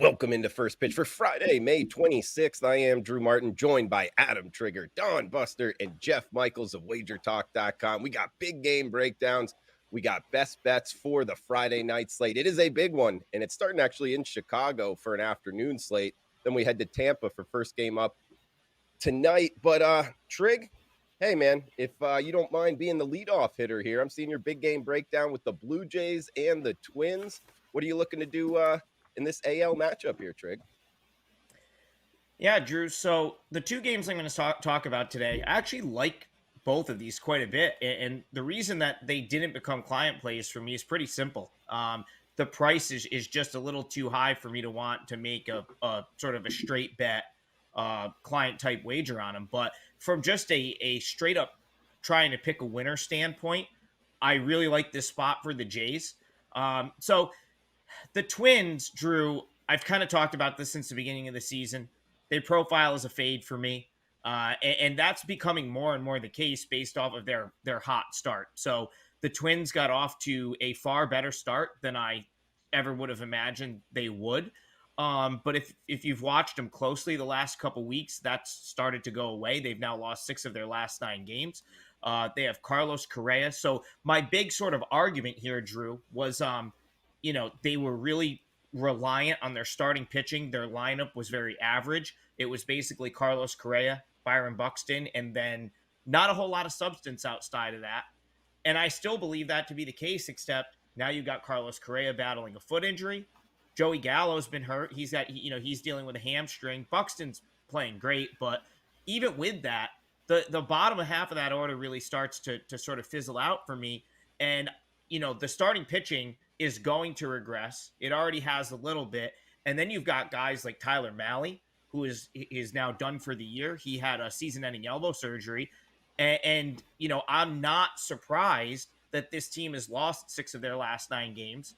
Welcome into First Pitch for Friday, May 26th. I am Drew Martin, joined by Adam Trigger, Don Buster, and Jeff Michaels of WagerTalk.com. We got big game breakdowns. We got best bets for the Friday night slate. It is a big one, and it's starting actually in Chicago for an afternoon slate. Then we head to Tampa for first game up tonight. But Trig, hey man, if you don't mind being the leadoff hitter here, I'm seeing your big game breakdown with the Blue Jays and the Twins. What are you looking to do in this AL matchup here, Trig? Yeah, Drew. So the two games I'm going to talk about today, I actually like both of these quite a bit. And the reason that they didn't become client plays for me is pretty simple. The price is just a little too high for me to want to make a sort of a straight bet client type wager on them. But from just a straight up trying to pick a winner standpoint, I really like this spot for the Jays. So the Twins, Drew, I've kind of talked about this since the beginning of the season. They profile as a fade for me. And that's becoming more and more the case based off of their hot start. So the Twins got off to a far better start than I ever would have imagined they would. But if you've watched them closely the last couple weeks, that's started to go away. They've now lost 6 of their last 9 games. They have Carlos Correa. So my big sort of argument here, Drew, was they were really reliant on their starting pitching. Their lineup was very average. It was basically Carlos Correa, Byron Buxton, and then not a whole lot of substance outside of that. And I still believe that to be the case, except now you've got Carlos Correa battling a foot injury. Joey Gallo's been hurt. He's dealing with a hamstring. Buxton's playing great, but even with that, the bottom half of that order really starts to sort of fizzle out for me. And the starting pitching is going to regress. It already has a little bit. And then you've got guys like Tyler Mahle, who is now done for the year. He had a season-ending elbow surgery. And I'm not surprised that this team has lost 6 of their last 9 games.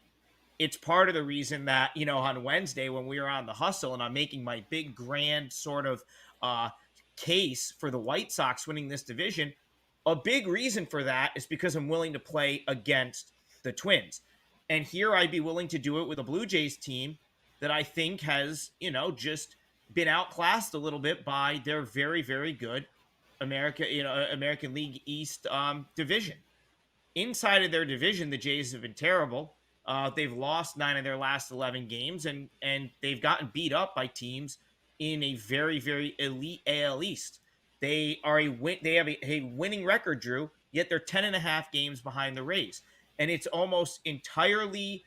It's part of the reason that, on Wednesday when we were on the hustle and I'm making my big grand sort of case for the White Sox winning this division, a big reason for that is because I'm willing to play against the Twins. And here I'd be willing to do it with a Blue Jays team that I think has, just been outclassed a little bit by their very, very good American League East division. Inside of their division, the Jays have been terrible. They've lost 9 of their last 11 games, and they've gotten beat up by teams in a very, very elite AL East. They have a winning record, Drew, yet they're 10.5 games behind the Rays. And it's almost entirely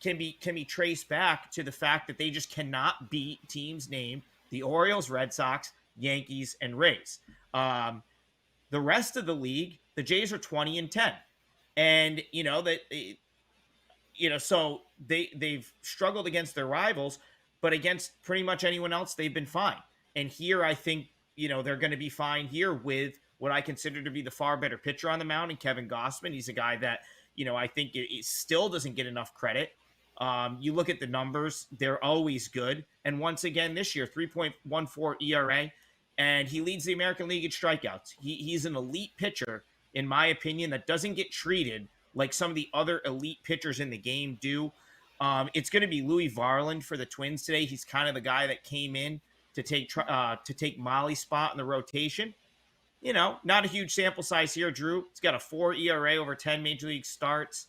can be traced back to the fact that they just cannot beat teams named the Orioles, Red Sox, Yankees, and Rays. The rest of the league, the Jays are 20-10. And so they've struggled against their rivals, but against pretty much anyone else, they've been fine. And here I think they're going to be fine here with what I consider to be the far better pitcher on the mound, and Kevin Gausman. He's a guy that I think it still doesn't get enough credit. You look at the numbers, they're always good. And once again, this year, 3.14 ERA, and he leads the American League in strikeouts. He's an elite pitcher, in my opinion, that doesn't get treated like some of the other elite pitchers in the game do. It's going to be Louis Varland for the Twins today. He's kind of the guy that came in to take Mahle's spot in the rotation. Not a huge sample size here, Drew. It's got a 4 ERA over 10 major league starts.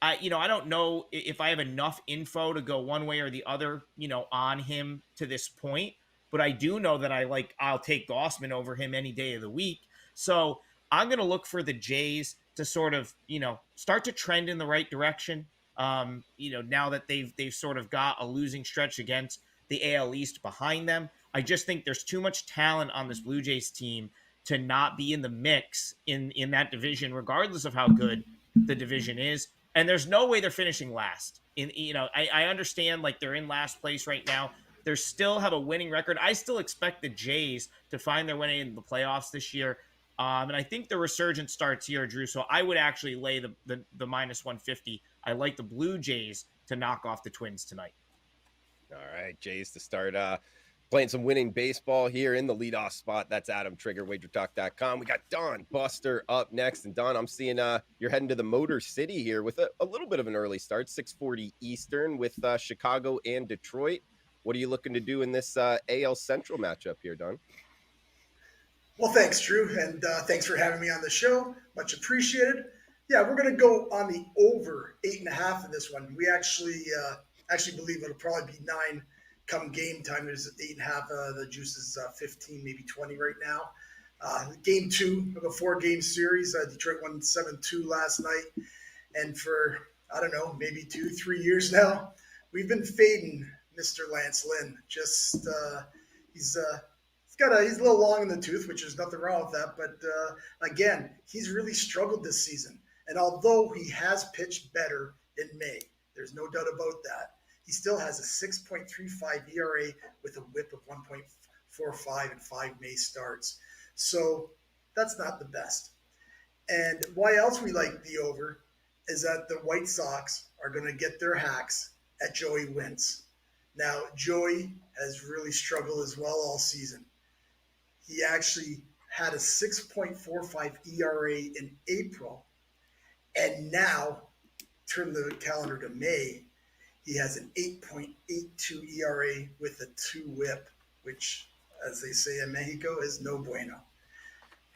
I don't know if I have enough info to go one way or the other, on him to this point, but I do know that I'll take Gausman over him any day of the week. So I'm going to look for the Jays to sort of, start to trend in the right direction. Now that they've sort of got a losing stretch against the AL East behind them. I just think there's too much talent on this Blue Jays team to not be in the mix in that division, regardless of how good the division is. And there's no way they're finishing last. I understand they're in last place right now. They still have a winning record. I still expect the Jays to find their way into the playoffs this year. And I think the resurgence starts here, Drew. So I would actually lay the minus 150. I like the Blue Jays to knock off the Twins tonight. All right, Jays to start playing some winning baseball here in the leadoff spot. That's Adam Trigger, WagerTalk.com. We got Don Buster up next. And Don, I'm seeing you're heading to the Motor City here with a little bit of an early start, 6:40 Eastern with Chicago and Detroit. What are you looking to do in this AL Central matchup here, Don? Well, thanks, Drew, and thanks for having me on the show. Much appreciated. Yeah, we're going to go on the over 8.5 in this one. We actually believe it'll probably be 9 come game time. It's 8.5. The juice is 15, maybe 20 right now. Game 2 of a 4-game series. Detroit won 7-2 last night, and for I don't know, maybe 2-3 years now, we've been fading Mr. Lance Lynn. Just he's he's a little long in the tooth, which is nothing wrong with that. But again, he's really struggled this season. And although he has pitched better in May, there's no doubt about that. He still has a 6.35 ERA with a WHIP of 1.45 and 5 May starts. So that's not the best. And why else we like the over is that the White Sox are going to get their hacks at Joey Wentz. Now, Joey has really struggled as well all season. He actually had a 6.45 ERA in April, and now turn the calendar to May, he has an 8.82 ERA with a 2 whip, which, as they say in Mexico, is no bueno.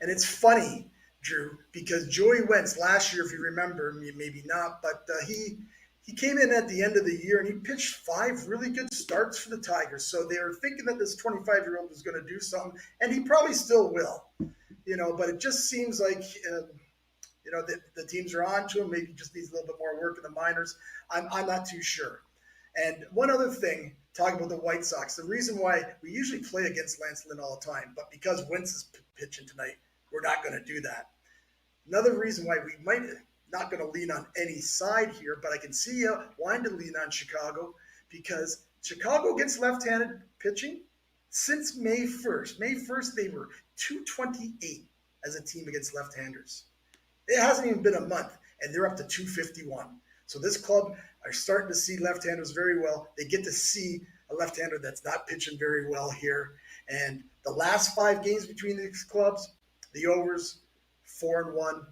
And it's funny, Drew, because Joey Wentz last year, if you remember, maybe not, but he came in at the end of the year and he pitched 5 really good starts for the Tigers. So they were thinking that this 25-year-old was going to do something, and he probably still will. But it just seems like the teams are on to him. Maybe just needs a little bit more work in the minors. I'm not too sure. And one other thing, talking about the White Sox, the reason why we usually play against Lance Lynn all the time, but because Wentz is pitching tonight, we're not going to do that. Another reason why we might not going to lean on any side here, but I can see you wanting to lean on Chicago because Chicago against left-handed pitching since May 1st. May 1st, they were 228 as a team against left-handers. It hasn't even been a month, and they're up to 251. So this club are starting to see left-handers very well. They get to see a left-hander that's not pitching very well here. And the last 5 games between these clubs, the overs, 4-1.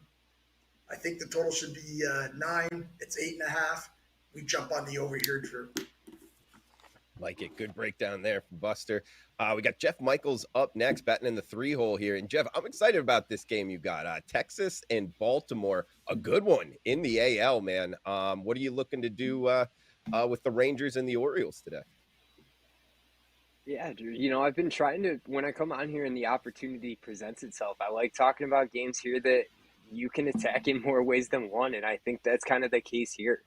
I think the total should be 9. It's 8.5. We jump on the over here, Drew. Like it. Good breakdown there from Buster. We got Jeff Michaels up next, batting in the 3-hole here. And Jeff, I'm excited about this game you got. Texas and Baltimore, a good one in the AL, man. What are you looking to do with the Rangers and the Orioles today? Yeah, Drew, I've been trying to, when I come on here and the opportunity presents itself, I like talking about games here that you can attack in more ways than one. And I think that's kind of the case here.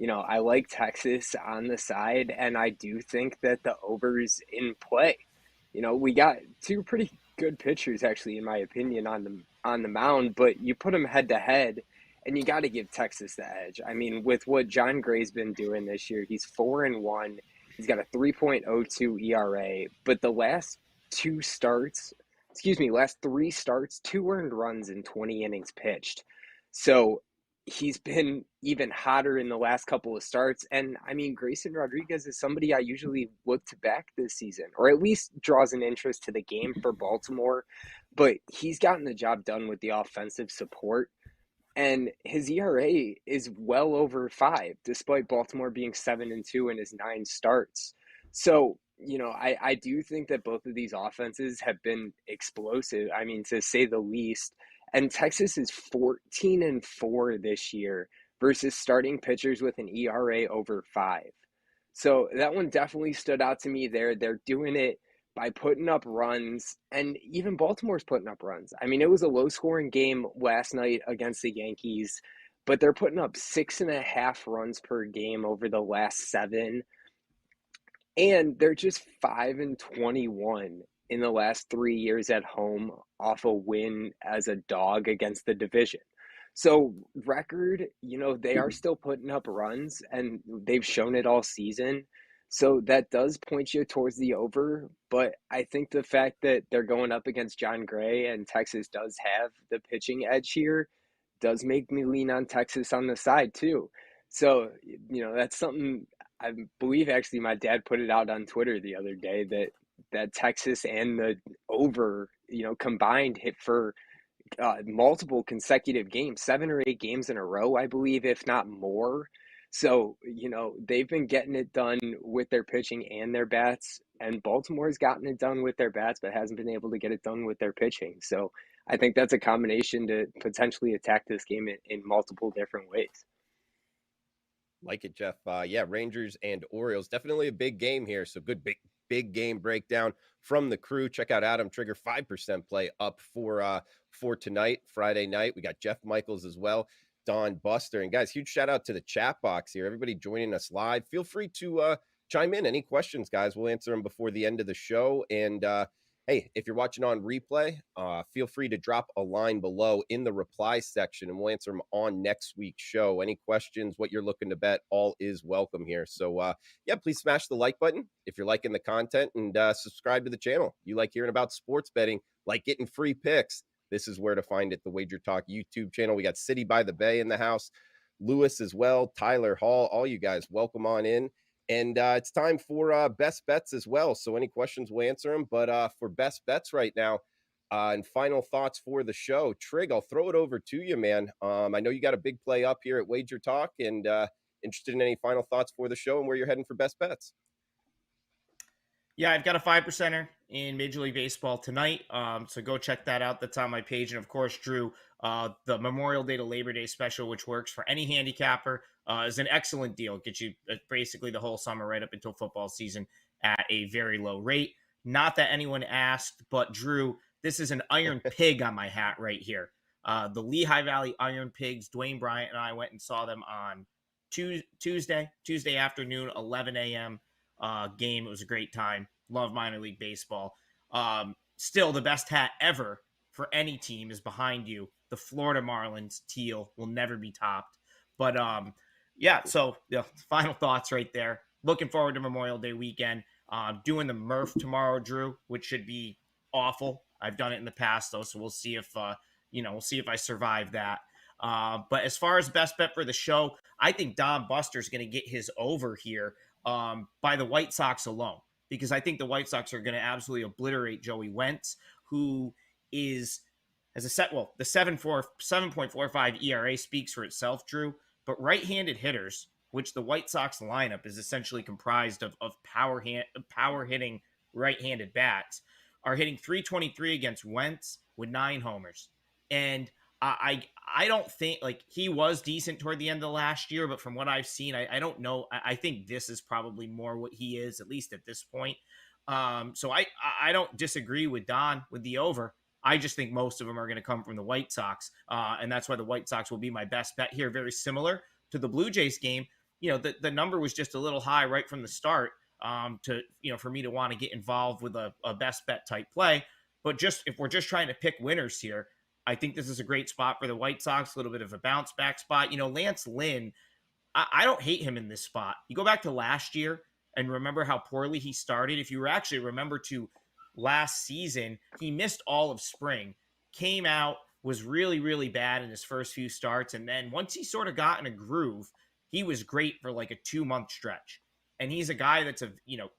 I like Texas on the side, and I do think that the over's in play. We got 2 pretty good pitchers, actually, in my opinion, on the mound, but you put them head to head, and you got to give Texas the edge. I mean, with what John Gray's been doing this year, he's 4-1. He's got a 3.02 ERA, but the last 3 starts, 2 earned runs in 20 innings pitched. So he's been even hotter in the last couple of starts. And I mean, Grayson Rodriguez is somebody I usually look to back this season, or at least draws an interest to the game for Baltimore. But he's gotten the job done with the offensive support. And his ERA is well over 5, despite Baltimore being 7-2 in his 9 starts. So, I do think that both of these offenses have been explosive. I mean, to say the least. And Texas is 14-4 this year versus starting pitchers with an ERA over 5. So that one definitely stood out to me there. They're doing it by putting up runs, and even Baltimore's putting up runs. I mean, it was a low-scoring game last night against the Yankees, but they're putting up 6.5 runs per game over the last 7, and they're just 5-21 in the last 3 years at home off a win as a dog against the division. So record, they are still putting up runs, and they've shown it all season. So that does point you towards the over, but I think the fact that they're going up against John Gray and Texas does have the pitching edge here does make me lean on Texas on the side too. So, that's something I believe actually my dad put it out on Twitter the other day that Texas and the over, combined hit for multiple consecutive games, 7 or 8 games in a row, I believe, if not more. So, they've been getting it done with their pitching and their bats, and Baltimore's gotten it done with their bats, but hasn't been able to get it done with their pitching. So I think that's a combination to potentially attack this game in multiple different ways. Like it, Jeff. Yeah, Rangers and Orioles. Definitely a big game here. So good big game breakdown from the crew. Check out Adam Trigger 5% play up for tonight, Friday night. We got Jeff Michaels as well, Don Buster. And guys, huge shout out to the chat box here. Everybody joining us live. Feel free to chime in. Any questions, guys? We'll answer them before the end of the show. And hey, if you're watching on replay, feel free to drop a line below in the reply section, and we'll answer them on next week's show. Any questions, what you're looking to bet, all is welcome here. So, yeah, please smash the like button if you're liking the content, and subscribe to the channel. You like hearing about sports betting, like getting free picks, this is where to find it, the Wager Talk YouTube channel. We got City by the Bay in the house, Lewis as well, Tyler Hall, all you guys, welcome on in. And it's time for best bets as well. So any questions, we'll answer them. But for best bets right now, and final thoughts for the show, Trig, I'll throw it over to you, man. I know you got a big play up here at Wager Talk, and interested in any final thoughts for the show and where you're heading for best bets. Yeah, I've got a 5%er in Major League Baseball tonight. So go check that out. That's on my page. And of course, Drew, the Memorial Day to Labor Day special, which works for any handicapper, is an excellent deal. Gets you basically the whole summer right up until football season at a very low rate. Not that anyone asked, but Drew, this is an Iron Pig on my hat right here. The Lehigh Valley Iron Pigs, Dwayne Bryant and I went and saw them on Tuesday afternoon, 11 a.m. Game. It was a great time. Love minor league baseball. Still, the best hat ever for any team is behind you. The Florida Marlins teal will never be topped. But yeah, so final thoughts right there. Looking forward to Memorial Day weekend. Doing the Murph tomorrow, Drew, which should be awful. I've done it in the past though, so we'll see if we'll see if I survive that. But as far as best bet for the show, I think Don Buster's going to get his over here by the White Sox alone, because I think the White Sox are going to absolutely obliterate Joey Wentz, who has the 7.45 ERA speaks for itself, Drew. But right-handed hitters, which the White Sox lineup is essentially comprised of power hitting right-handed bats, are hitting .323 against Wentz with 9 homers. And I don't think, like, he was decent toward the end of the last year, but from what I've seen, I don't know. I think this is probably more what he is, at least at this point. So I don't disagree with Don with the over. I just think most of them are going to come from the White Sox, and that's why the White Sox will be my best bet here. Very similar to the Blue Jays game. The number was just a little high right from the start for me to want to get involved with a best bet type play. But just if we're just trying to pick winners here, I think this is a great spot for the White Sox, a little bit of a bounce back spot. Lance Lynn, I don't hate him in this spot. You go back to last year and remember how poorly he started. If you remember to last season, he missed all of spring, came out, was really, really bad in his first few starts. And then once he sort of got in a groove, he was great for like a 2-month stretch. And he's a guy that's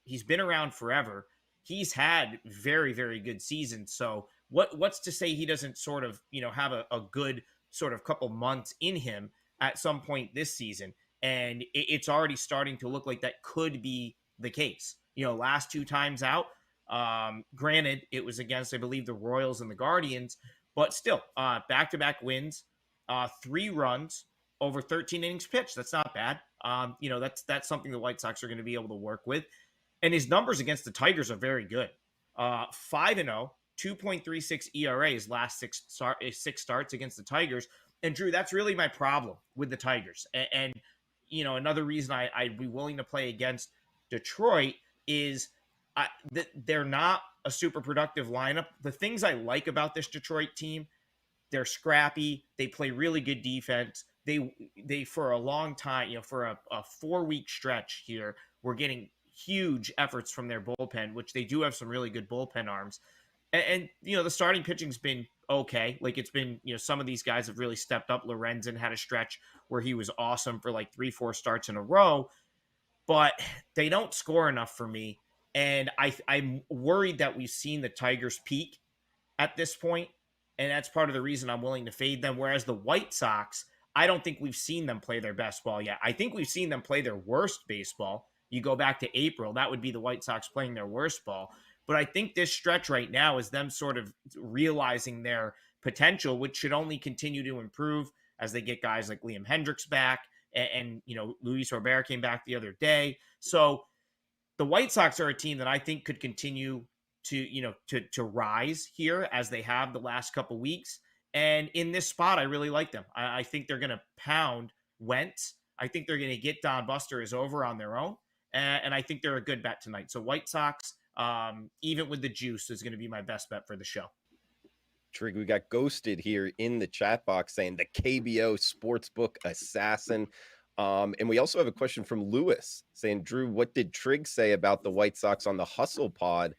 he's been around forever. He's had very, very good seasons. So what's to say he doesn't sort of, have a good sort of couple months in him at some point this season? And it's already starting to look like that could be the case. Last 2 times out, granted, it was against, I believe, the Royals and the Guardians, but still, back-to-back wins, 3 runs over 13 innings pitched. That's not bad. That's something the White Sox are going to be able to work with. And his numbers against the Tigers are very good. 5-0, 2.36 ERA his last 6 starts against the Tigers. And Drew, that's really my problem with the Tigers. And another reason I'd be willing to play against Detroit is they're not a super productive lineup. The things I like about this Detroit team, they're scrappy. They play really good defense. They for a long time, for a 4-week stretch here, we're getting huge efforts from their bullpen, which they do have some really good bullpen arms. And the starting pitching's been okay. Like, it's been, some of these guys have really stepped up. Lorenzen had a stretch where he was awesome for like 3-4 starts in a row, but they don't score enough for me. And I'm worried that we've seen the Tigers peak at this point, and that's part of the reason I'm willing to fade them. Whereas the White Sox, I don't think we've seen them play their best ball yet. I think we've seen them play their worst baseball. You go back to April, that would be the White Sox playing their worst ball. But I think this stretch right now is them sort of realizing their potential, which should only continue to improve as they get guys like Liam Hendricks back, and Luis Robert came back the other day. So the White Sox are a team that I think could continue to rise here as they have the last couple weeks. And in this spot, I really like them. I think they're going to pound Wentz. I think they're going to get Don Buster is over on their own. And I think they're a good bet tonight. So White Sox, even with the juice, is going to be my best bet for the show. Trig, we got Ghosted here in the chat box saying the KBO Sportsbook Assassin. And we also have a question from Lewis saying, Drew, what did Trig say about the White Sox on the Hustle Pod?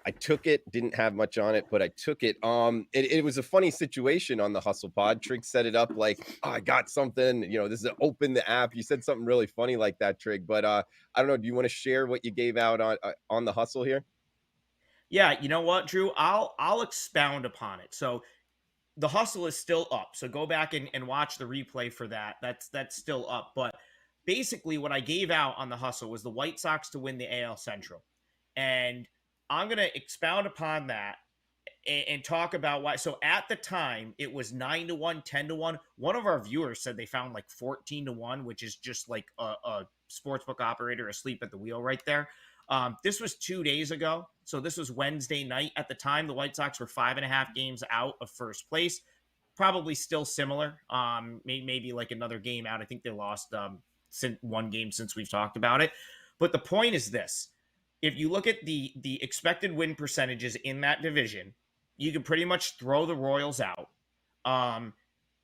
I took it, didn't have much on it, but I took it. It was a funny situation on the Hustle Pod. Trig set it up like, I got something, this is open the app. You said something really funny like that, Trig, but I don't know. Do you want to share what you gave out on the Hustle here? Yeah, you know what, Drew? I'll expound upon it. So the Hustle is still up. So go back and watch the replay for that. That's still up. But basically what I gave out on the Hustle was the White Sox to win the AL Central. And I'm going to expound upon that and talk about why. So at the time, it was 9-1, 10-1. One of our viewers said they found like 14-1, which is just like a sportsbook operator asleep at the wheel right there. This was 2 days ago. So this was Wednesday night. At the time, the White Sox were 5.5 games out of first place. Probably still similar. Maybe like another game out. I think they lost one game since we've talked about it. But the point is this. If you look at the expected win percentages in that division, you can pretty much throw the Royals out.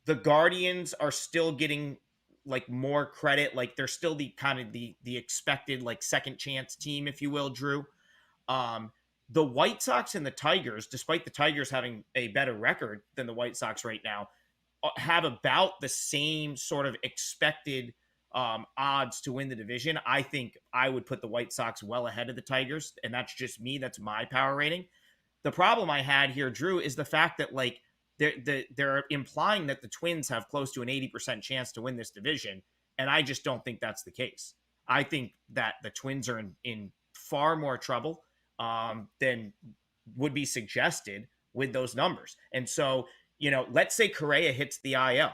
The Guardians are still getting like more credit. Like they're still the kind of the expected like second chance team, if you will, Drew. The White Sox and the Tigers, despite the Tigers having a better record than the White Sox right now, have about the same sort of expected odds to win the division. I think I would put the White Sox well ahead of the Tigers, and that's just me. That's my power rating. The problem I had here, Drew, is the fact that like they're implying that the Twins have close to an 80% chance to win this division, and I just don't think that's the case. I think that the Twins are in far more trouble than would be suggested with those numbers. And so, let's say Correa hits the IL.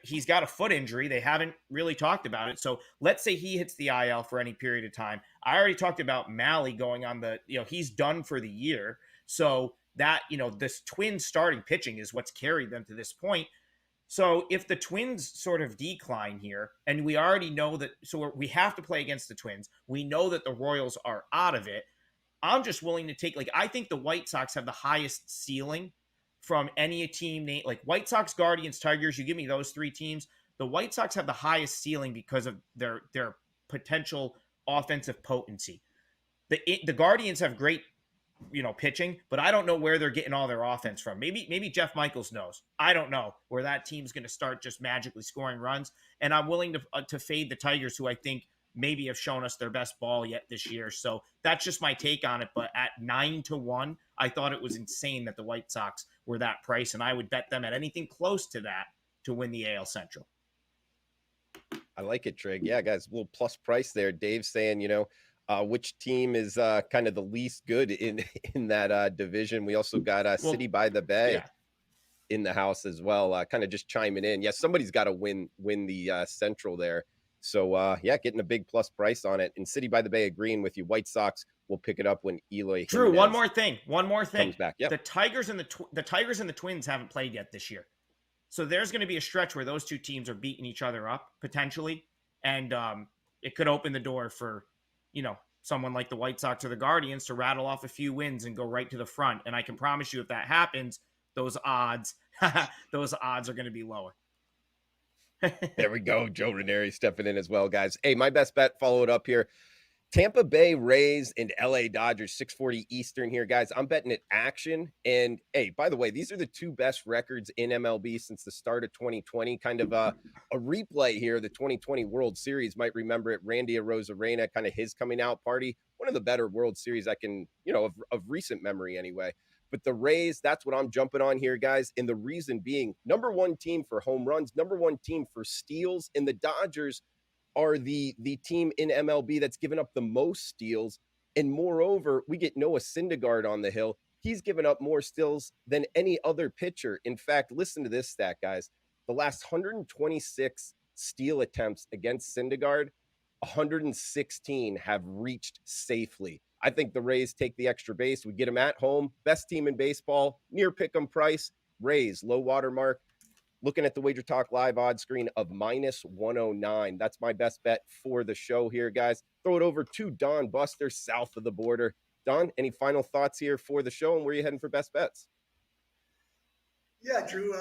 He's got a foot injury. They haven't really talked about it. So let's say he hits the IL for any period of time. I already talked about Malley going on he's done for the year. So that, this Twins starting pitching is what's carried them to this point. So if the Twins sort of decline here, and we already know that, so we have to play against the Twins. We know that the Royals are out of it. I'm just willing to take, I think the White Sox have the highest ceiling from any team, like White Sox, Guardians, Tigers. You give me those three teams. The White Sox have the highest ceiling because of their potential offensive potency. The Guardians have great, pitching, but I don't know where they're getting all their offense from. Maybe Jeff Michaels knows. I don't know where that team's going to start just magically scoring runs. And I'm willing to fade the Tigers, who I think maybe have shown us their best ball yet this year. So that's just my take on it. But at 9-1, I thought it was insane that the White Sox were that price, and I would bet them at anything close to that to win the AL Central. I like it, Trig. Yeah, guys, a little plus price there. Dave's saying, which team is kind of the least good in that division. We also got City by the Bay in the house as well, kind of just chiming in. Yeah, somebody's got to win the Central there. So, getting a big plus price on it. And City by the Bay agreeing with you. White Sox will pick it up when Eloy Drew, Jimenez one more thing comes back. Yep. The Tigers and the Twins haven't played yet this year. So there's going to be a stretch where those two teams are beating each other up potentially. And it could open the door for, someone like the White Sox or the Guardians to rattle off a few wins and go right to the front. And I can promise you if that happens, those odds are going to be lower. There we go. Joe Ranieri stepping in as well, guys. Hey, my best bet, follow it up here. Tampa Bay Rays and LA Dodgers, 6:40 Eastern here, guys. I'm betting it action. And hey, by the way, these are the two best records in MLB since the start of 2020. Kind of a replay here. The 2020 World Series, might remember it. Randy Arozarena, kind of his coming out party. One of the better World Series I can, of recent memory anyway. But the Rays, that's what I'm jumping on here, guys. And the reason being, number one team for home runs, number one team for steals, and the Dodgers are the team in MLB that's given up the most steals. And moreover, we get Noah Syndergaard on the hill. He's given up more steals than any other pitcher. In fact, listen to this stat, guys. The last 126 steal attempts against Syndergaard, 116 have reached safely. I think the Rays take the extra base. We get them at home. Best team in baseball, near pick 'em price. Rays, low water mark. Looking at the Wager Talk live odds screen of minus 109. That's my best bet for the show here, guys. Throw it over to Don Buster, south of the border. Don, any final thoughts here for the show, and where are you heading for best bets? Yeah, Drew.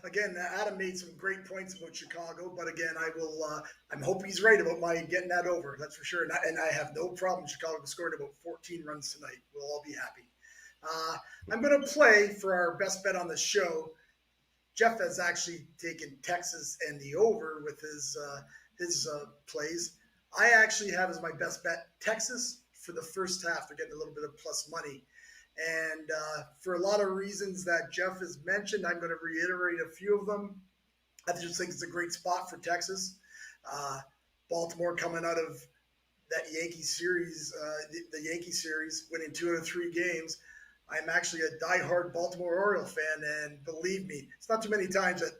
Again, Adam made some great points about Chicago, but again, I'm hoping he's right about my getting that over. That's for sure. And I have no problem. Chicago scored about 14 runs tonight. We'll all be happy. I'm going to play for our best bet on the show. Jeff has actually taken Texas and the over with his plays. I actually have as my best bet Texas for the first half. They're getting a little bit of plus money. And for a lot of reasons that Jeff has mentioned, I'm going to reiterate a few of them. I just think it's a great spot for Texas. Baltimore coming out of that Yankee series, the Yankee series, winning 2 out of 3 games. I'm actually a diehard Baltimore Orioles fan, and believe me, it's not too many times that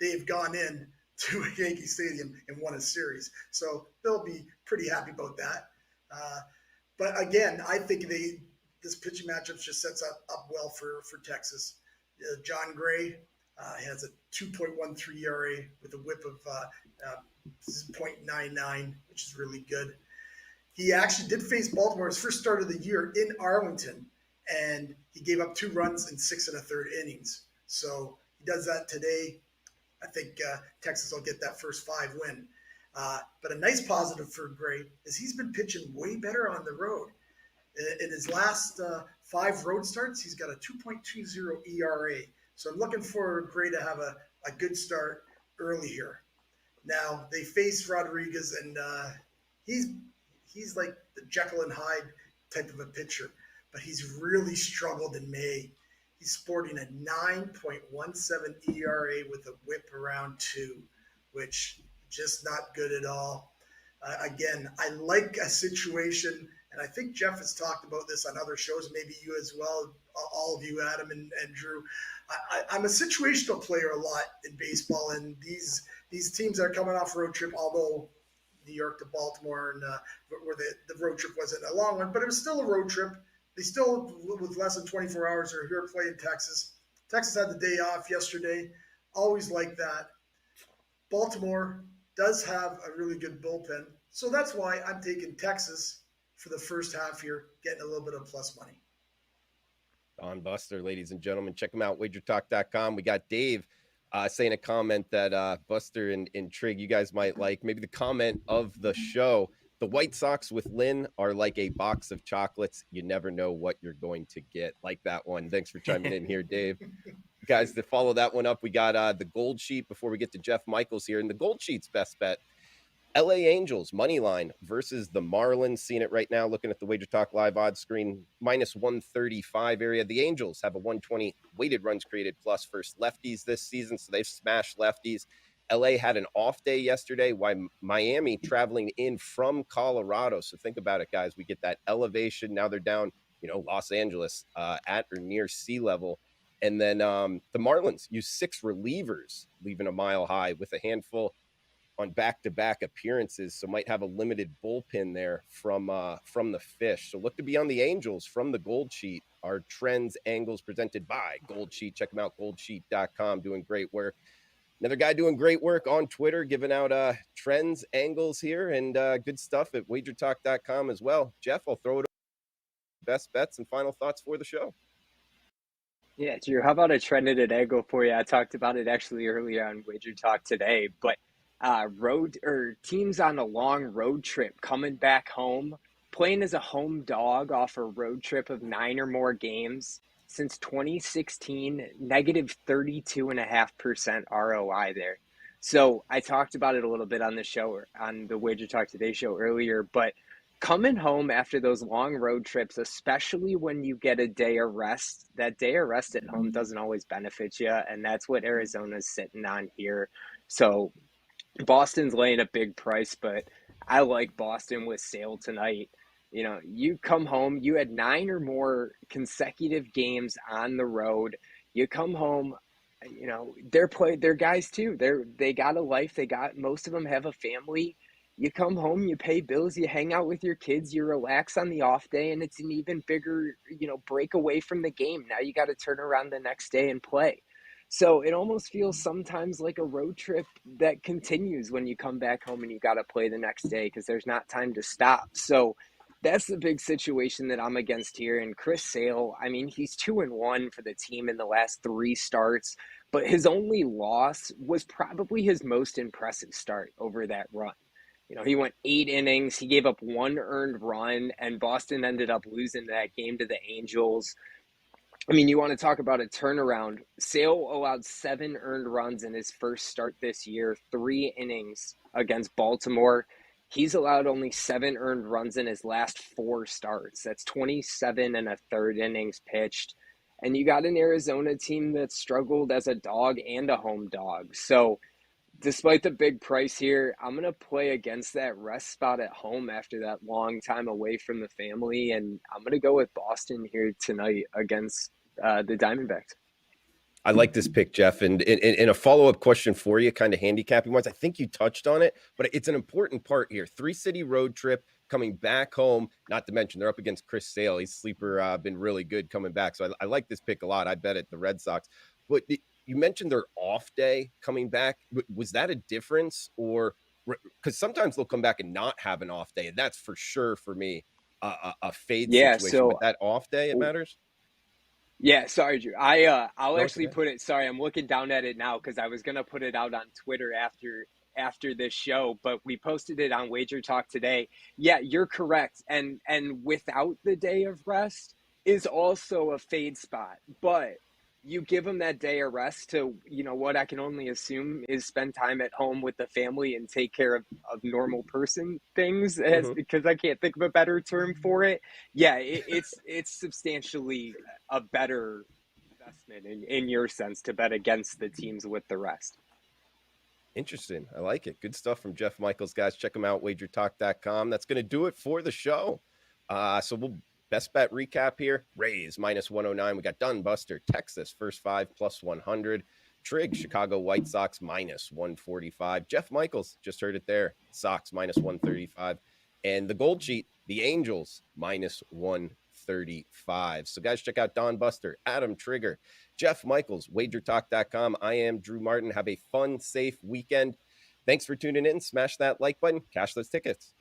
they've gone in to a Yankee Stadium and won a series. So they'll be pretty happy about that. But again, I think this pitching matchup just sets up well for Texas. John Gray has a 2.13 ERA with a whip of 0.99, which is really good. He actually did face Baltimore his first start of the year in Arlington, and he gave up 2 runs in 6 1/3 innings. So he does that today. I think Texas will get that first 5 win. But a nice positive for Gray is he's been pitching way better on the road. In his last 5 road starts, he's got a 2.20 ERA. So I'm looking for Gray to have a good start early here. Now, they face Rodriguez, and he's like the Jekyll and Hyde type of a pitcher, but he's really struggled in May. He's sporting a 9.17 ERA with a whip around 2, which just not good at all. Again, I like a situation, and I think Jeff has talked about this on other shows, maybe you as well, all of you, Adam and Drew. I'm a situational player a lot in baseball, and these teams are coming off road trip, although New York to Baltimore, and where the road trip wasn't a long one, but it was still a road trip. They still, with less than 24 hours, are here playing Texas. Texas had the day off yesterday. Always like that. Baltimore does have a really good bullpen. So that's why I'm taking Texas for the first half here, getting a little bit of plus money. Don Buster, ladies and gentlemen, check them out, WagerTalk.com. We got Dave saying a comment that Buster and Trig, you guys might like. Maybe the comment of the show. The White Sox with Lynn are like a box of chocolates. You never know what you're going to get. Like that one. Thanks for chiming in here, Dave. Guys, to follow that one up, we got the gold sheet before we get to Jeff Michaels here. And the gold sheet's best bet, LA Angels money line versus the Marlins. Seeing it right now, looking at the Wager Talk live odds screen, minus 135 area. The Angels have a 120 weighted runs created plus versus lefties this season, so they've smashed lefties. LA had an off day yesterday, while Miami traveling in from Colorado. So think about it, guys. We get that elevation. Now they're down, Los Angeles at or near sea level. And then the Marlins use 6 relievers, leaving a mile high with a handful on back-to-back appearances. So might have a limited bullpen there from the Fish. So look to be on the Angels from the Gold Sheet. Our trends angles presented by Gold Sheet. Check them out, goldsheet.com, doing great work. Another guy doing great work on Twitter, giving out trends, angles here, and good stuff at wagertalk.com as well. Jeff, I'll throw it over to best bets and final thoughts for the show. Yeah, Drew, how about a trended an angle for you? I talked about it actually earlier on Wager Talk today, but teams on a long road trip coming back home, playing as a home dog off a road trip of 9 or more games. Since 2016, negative 32.5% ROI there. So I talked about it a little bit on the show, on the Wager Talk Today show earlier, but coming home after those long road trips, especially when you get a day of rest, that day of rest at home doesn't always benefit you. And that's what Arizona's sitting on here. So Boston's laying a big price, but I like Boston with Sale tonight. You know, you come home, you had 9 or more consecutive games on the road. You come home, you know, they're guys too. They got a life. Most of them have a family. You come home, you pay bills, you hang out with your kids, you relax on the off day, and it's an even bigger, break away from the game. Now you got to turn around the next day and play. So it almost feels sometimes like a road trip that continues when you come back home and you got to play the next day because there's not time to stop. So that's the big situation that I'm against here. And Chris Sale, I mean, he's 2-1 for the team in the last 3 starts, but his only loss was probably his most impressive start over that run. He went 8 innings, he gave up 1 earned run, and Boston ended up losing that game to the Angels. I mean, you want to talk about a turnaround. Sale allowed 7 earned runs in his first start this year, 3 innings against Baltimore. He's allowed only 7 earned runs in his last 4 starts. That's 27 and a third innings pitched. And you got an Arizona team that struggled as a dog and a home dog. So despite the big price here, I'm going to play against that rest spot at home after that long time away from the family. And I'm going to go with Boston here tonight against the Diamondbacks. I like this pick, Jeff. And in a follow-up question for you, kind of handicapping ones, I think you touched on it, but it's an important part here. 3-city road trip, coming back home, not to mention they're up against Chris Sale. He's sleeper, been really good coming back. So I like this pick a lot. I bet it the Red Sox. But you mentioned their off day coming back. Was that a difference? Or because sometimes they'll come back and not have an off day. And that's for sure for me a fade situation. But that off day, it matters? Yeah, sorry, Drew. I'll No, actually put it. Sorry, I'm looking down at it now because I was gonna put it out on Twitter after this show, but we posted it on Wager Talk today. Yeah, you're correct. And without the day of rest is also a fade spot, but you give them that day of rest to, what I can only assume is spend time at home with the family and take care of normal person things, because I can't think of a better term for it. Yeah, it's substantially a better investment in your sense to bet against the teams with the rest. Interesting. I like it. Good stuff from Jeff Michaels, guys. Check him out, WagerTalk.com. That's going to do it for the show. So we'll best bet recap here. Rays -109. We got Dunbuster, Texas, first 5 +100. Trig, Chicago White Sox -145. Jeff Michaels, just heard it there. Sox -135. And the gold sheet, the Angels -135. So guys, check out Don Buster, Adam Trigger, Jeff Michaels, WagerTalk.com. I am Drew Martin. Have a fun, safe weekend. Thanks for tuning in. Smash that like button. Cash those tickets.